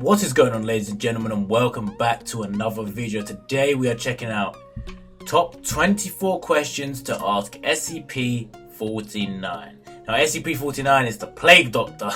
What is going on, ladies and gentlemen, and welcome back to another video. Today we are checking out top 24 questions to ask SCP-049. Now SCP-049 is the Plague Doctor.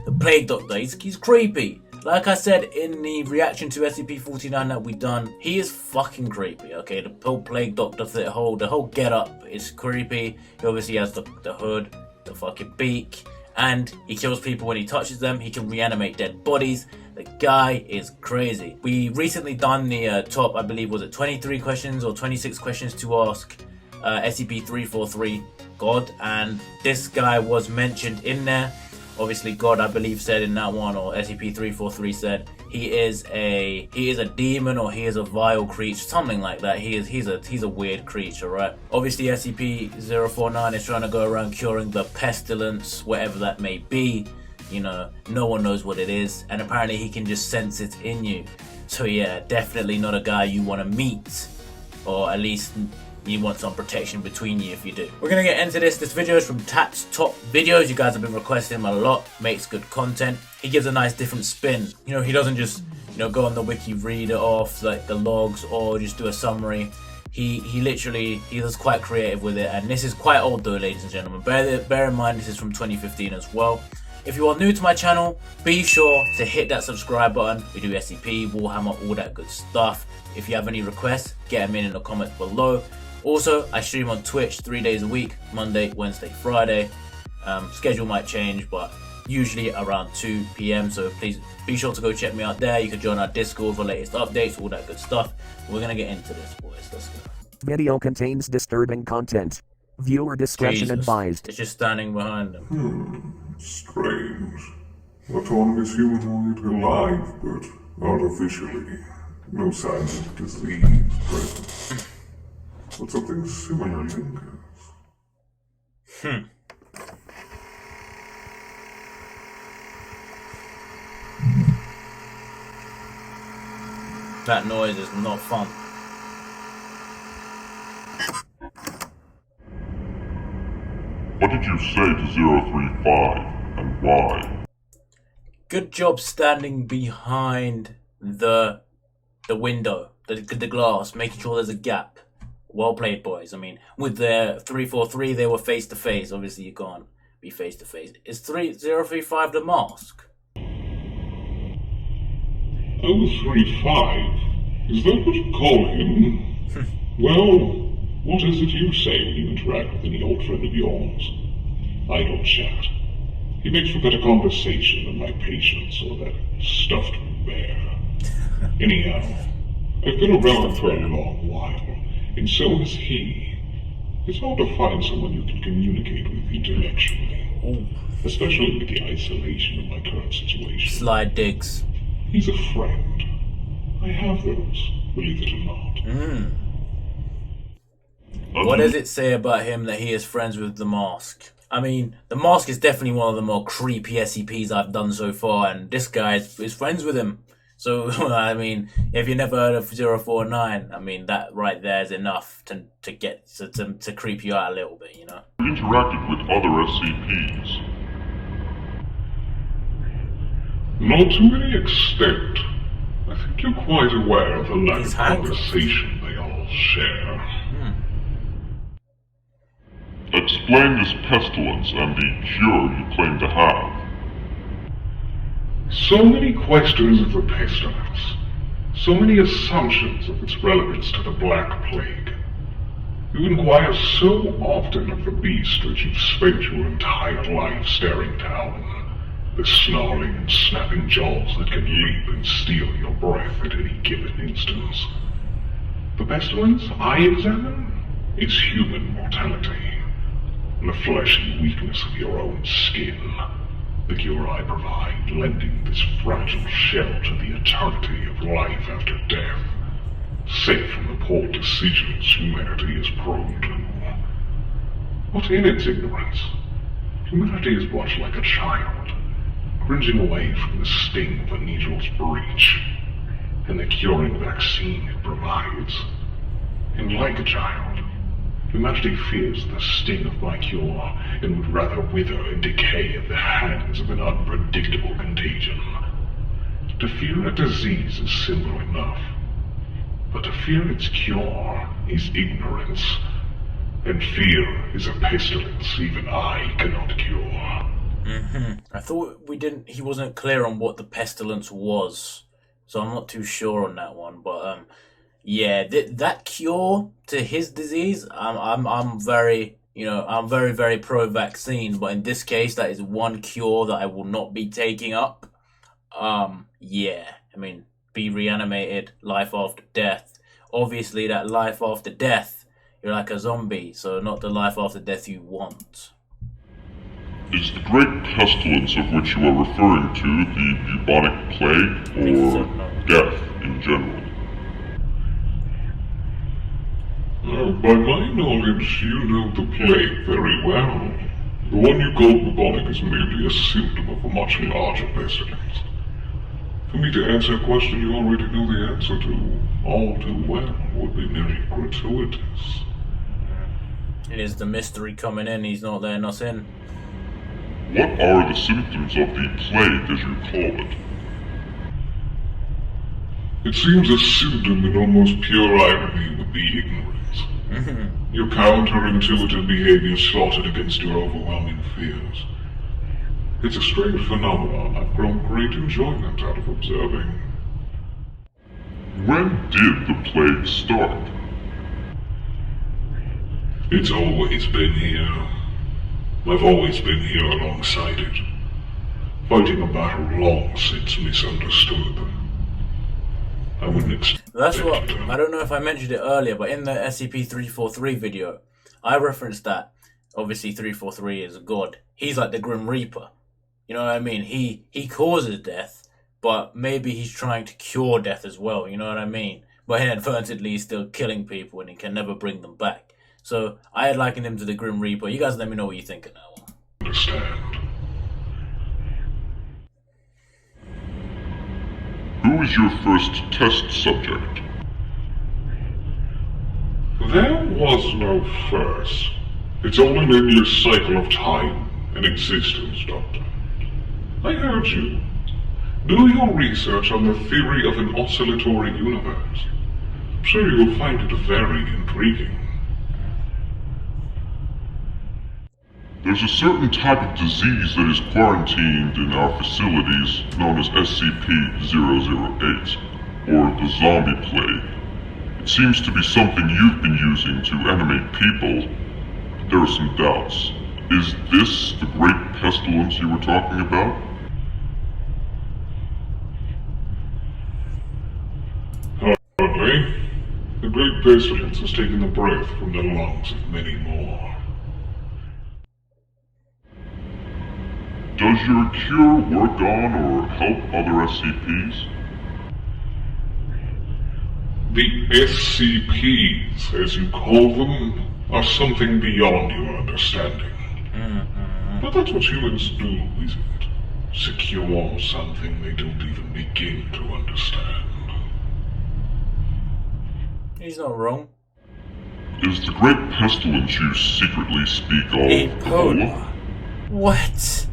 The Plague Doctor, he's creepy. Like I said in the reaction to SCP-049 that we done, he is fucking creepy, okay? The whole Plague Doctor, the whole get up is creepy. He obviously has the hood, the fucking beak, and he kills people when he touches them. He can reanimate dead bodies. The guy is crazy. We recently done the top, I believe, was it 23 questions or 26 questions to ask SCP-343 God, and this guy was mentioned in there. Obviously, God, I believe, said in that one, or SCP-343 said he is a demon, or he is a vile creature, something like that. He's a weird creature, right? Obviously, SCP-049 is trying to go around curing the pestilence, whatever that may be. You know, no one knows what it is, and apparently he can just sense it in you. So yeah, definitely not a guy you want to meet, or at least you want some protection between you if you do. We're gonna get into this. This video is from Tats top videos. You guys have been requesting him a lot. Makes good content. He gives a nice different spin. You know, he doesn't just, you know, go on the wiki, read it off like the logs, or just do a summary. He is quite creative with it, and this is quite old though, ladies and gentlemen. Bear in mind this is from 2015 as well. If you are new to my channel, be sure to hit that subscribe button. We do SCP, Warhammer, all that good stuff. If you have any requests, get them in the comments below. Also, I stream on Twitch 3 days a week, Monday, Wednesday, Friday. Schedule might change, but usually around 2 PM, so please be sure to go check me out there. You can join our Discord for latest updates, all that good stuff. We're gonna get into this, boys. Let's go. Video contains disturbing content. Viewer discretion advised. It's just standing behind them. Strange. Autonomous humanoid alive, but artificially. No signs of disease present. But something similar lingers. That noise is not fun. What did you say to 035, and why? Good job standing behind the window, the glass, making sure there's a gap. Well played, boys. I mean, with the 343, they were face to face. Obviously, you can't be face to face. Is 035 the mask? 035? Is that what you call him? Well, what is it you say when you interact with any old friend of yours? I don't chat. He makes for better conversation than my patience or that stuffed bear. Anyhow, I've been around for a long while, and so has he. It's hard to find someone you can communicate with intellectually, especially with the isolation of my current situation. Slide digs. He's a friend. I have those, believe it or not. What does it say about him that he is friends with the mask? I mean, the mask is definitely one of the more creepy SCPs I've done so far, and this guy is friends with him. So, I mean, if you never heard of 049, I mean, that right there is enough to creep you out a little bit, you know? You interacted with other SCPs. Not to any extent. I think you're quite aware of the lack of conversation they all share. Explain this pestilence and the cure you claim to have. So many questions of the pestilence. So many assumptions of its relevance to the Black Plague. You inquire so often of the beast that you've spent your entire life staring down. The snarling and snapping jaws that can leap and steal your breath at any given instance. The pestilence I examine is human mortality. The fleshy weakness of your own skin. The cure I provide, lending this fragile shell to the eternity of life after death. Safe from the poor decisions humanity is prone to. But in its ignorance, humanity is much like a child, cringing away from the sting of a needle's breach, and the curing vaccine it provides. And like a child, humanity fears the sting of my cure, and would rather wither and decay at the hands of an unpredictable contagion. To fear a disease is simple enough, but to fear its cure is ignorance, and fear is a pestilence even I cannot cure. I thought he wasn't clear on what the pestilence was, so I'm not too sure on that one, but yeah, that cure to his disease, I'm very, I'm very, very pro-vaccine, but in this case, that is one cure that I will not be taking up. Yeah, I mean, be reanimated, life after death. Obviously, that life after death, you're like a zombie, so not the life after death you want. Is the great pestilence of which you are referring to the bubonic plague, or death in general? By my knowledge, you know the plague very well. The one you call bubonic is merely a symptom of a much larger pestilence. For me to answer a question you already know the answer to all too well would be merely gratuitous. It is the mystery coming in, he's not letting us in. What are the symptoms of the plague, as you call it? It seems a symptom in almost pure irony would be ignorance. Your counterintuitive behavior slotted against your overwhelming fears. It's a strange phenomenon I've grown great enjoyment out of observing. When did the plague start? It's always been here. I've always been here alongside it, fighting a battle long since misunderstood. I wouldn't expect That's what, I don't know if I mentioned it earlier, but in the SCP-343 video, I referenced that, obviously 343 is a god. He's like the Grim Reaper. You know what I mean? He causes death, but maybe he's trying to cure death as well, you know what I mean? But inadvertently he's still killing people and he can never bring them back. So I had likened him to the Grim Reaper. You guys let me know what you think of that one. Understand. Who is your first test subject? There was no first. It's all an endless cycle of time and existence, Doctor. I heard you. Do your research on the theory of an oscillatory universe. I'm sure you'll find it very intriguing. There's a certain type of disease that is quarantined in our facilities known as SCP-008, or the zombie plague. It seems to be something you've been using to animate people, but there are some doubts. Is this the great pestilence you were talking about? Hardly. The great pestilence has taken the breath from the lungs of many more. Does your cure work on or help other SCPs? The SCPs, as you call them, are something beyond your understanding. But that's what humans do, isn't it? Secure something they don't even begin to understand. He's not wrong. Is the great pestilence you secretly speak of Ebola? What?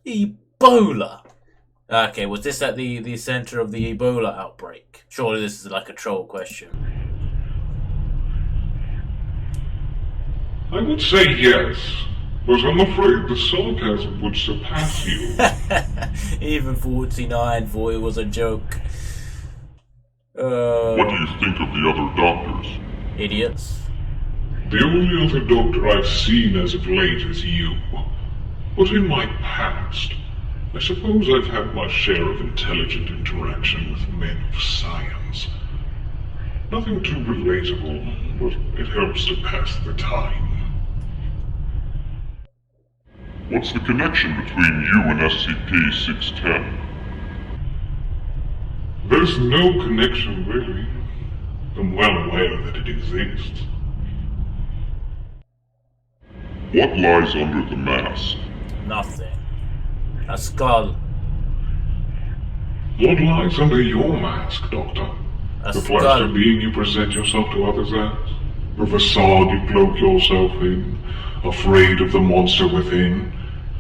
Ebola? Okay, was this at the center of the Ebola outbreak? Surely this is like a troll question. I would say yes, but I'm afraid the sarcasm would surpass you. Even 49 thought it was a joke. What do you think of the other doctors? Idiots. The only other doctor I've seen as of late is you. But in my past, I suppose I've had my share of intelligent interaction with men of science. Nothing too relatable, but it helps to pass the time. What's the connection between you and SCP-610? There's no connection, really. I'm well aware that it exists. What lies under the mask? Nothing. A skull. What lies under your mask, Doctor? The plaster being you present yourself to others as? The facade you cloak yourself in? Afraid of the monster within?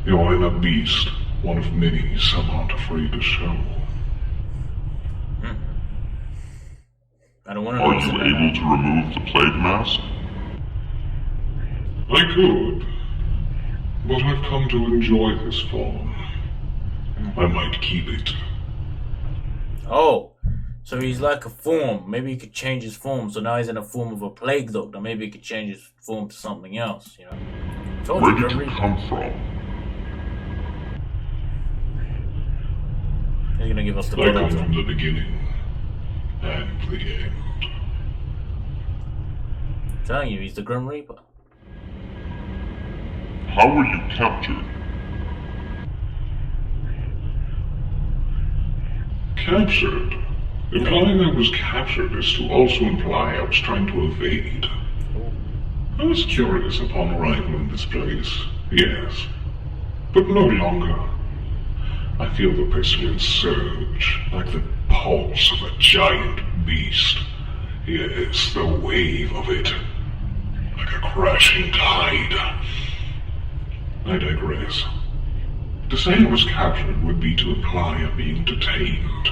Your inner beast? One of many some aren't afraid to show. I don't want to know. Are you able to remove the plague mask? I could, but I've come to enjoy this form. I might keep it. Oh, so he's like a form. Maybe he could change his form. So now he's in a form of a plague doctor. Maybe he could change his form to something else, you know? Where did you come from? He's gonna give us the I come answer. from the beginning and the end. I'm telling you, he's the Grim Reaper. How were you captured? Captured? Implying I was captured is to also imply I was trying to evade. I was curious upon arrival in this place, yes, but no longer. I feel the pestilence surge, like the pulse of a giant beast. Yes, the wave of it, like a crashing tide. I digress. To say I was captured would be to imply I'm being detained.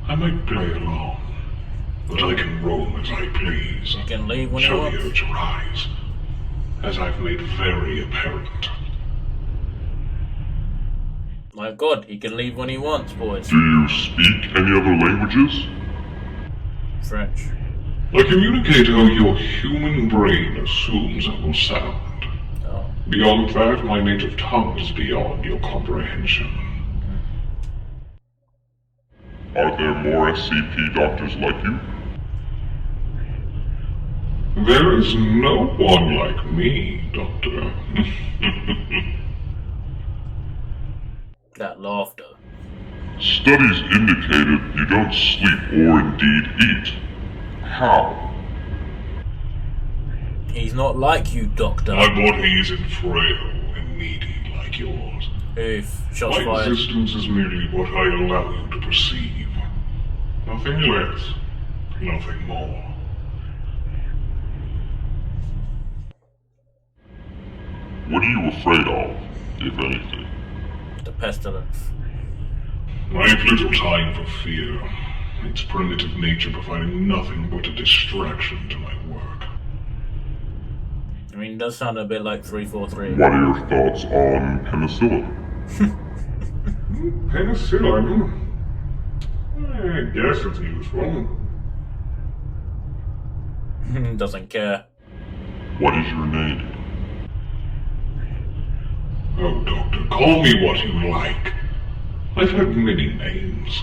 I might play along, but I can roam as I please. You can leave when you Show want. the urge arise, as I've made very apparent. My God, he can leave when he wants, boys. Do you speak any other languages? French. I communicate how your human brain assumes I will sound. Oh. Beyond that, my native tongue is beyond your comprehension. Are there more SCP doctors like you? There is no one like me, Doctor. That laughter. Studies indicated you don't sleep or indeed eat. How? He's not like you, Doctor. My body isn't frail and needy like yours. Oof. Shots My fired. existence is merely what I allow you to perceive. Nothing less, nothing more. What are you afraid of, if anything? The pestilence. I have little time for fear. Its primitive nature providing nothing but a distraction to my work. I mean, it does sound a bit like 343. What are your thoughts on penicillin? Penicillin? I guess it's useful. Doesn't care. What is your name? Oh, Doctor, call me what you like. I've had many names.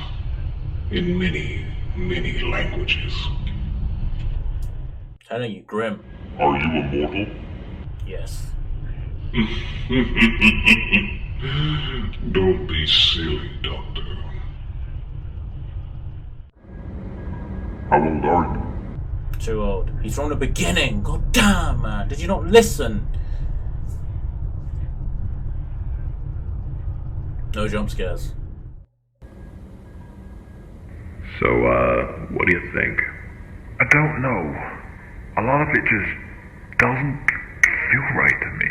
In many, many languages. Telling you, Grim. Are you immortal? Yes. Don't be silly, Doctor. How old are you? Too old. He's from the beginning. God damn, man. Did you not listen? No jump scares. So, what do you think? I don't know. A lot of it just doesn't feel right to me.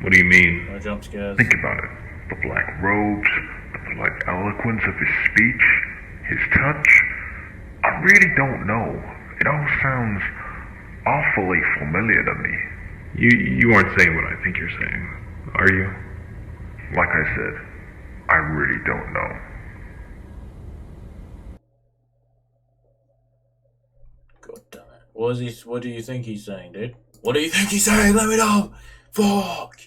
What do you mean? No jump scares. Think about it. The black robes, the polite eloquence of his speech, his touch. I really don't know. It all sounds awfully familiar to me. You aren't saying what I think you're saying, are you? Like I said, I really don't know. God damn it. What do you think he's saying, dude? What do you think he's saying? Let me know! Fuck!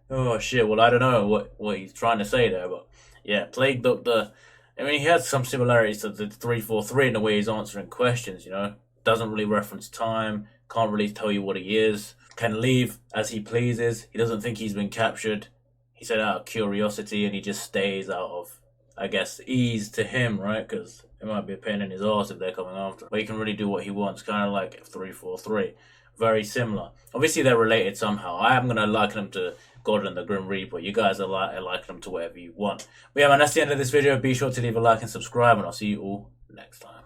Oh shit, well I don't know what he's trying to say there, but yeah, Plague Doctor, I mean he has some similarities to the 343 in the way he's answering questions, you know? Doesn't really reference time, can't really tell you what he is, can leave as he pleases, he doesn't think he's been captured, he said out of curiosity and he just stays out of, I guess, ease to him, right? Because it might be a pain in his ass if they're coming after him. But he can really do what he wants, kind of like 343. Very similar. Obviously, they're related somehow. I am going to liken them to God and the Grim Reaper. You guys are liking them to whatever you want. But yeah, man, that's the end of this video. Be sure to leave a like and subscribe, and I'll see you all next time.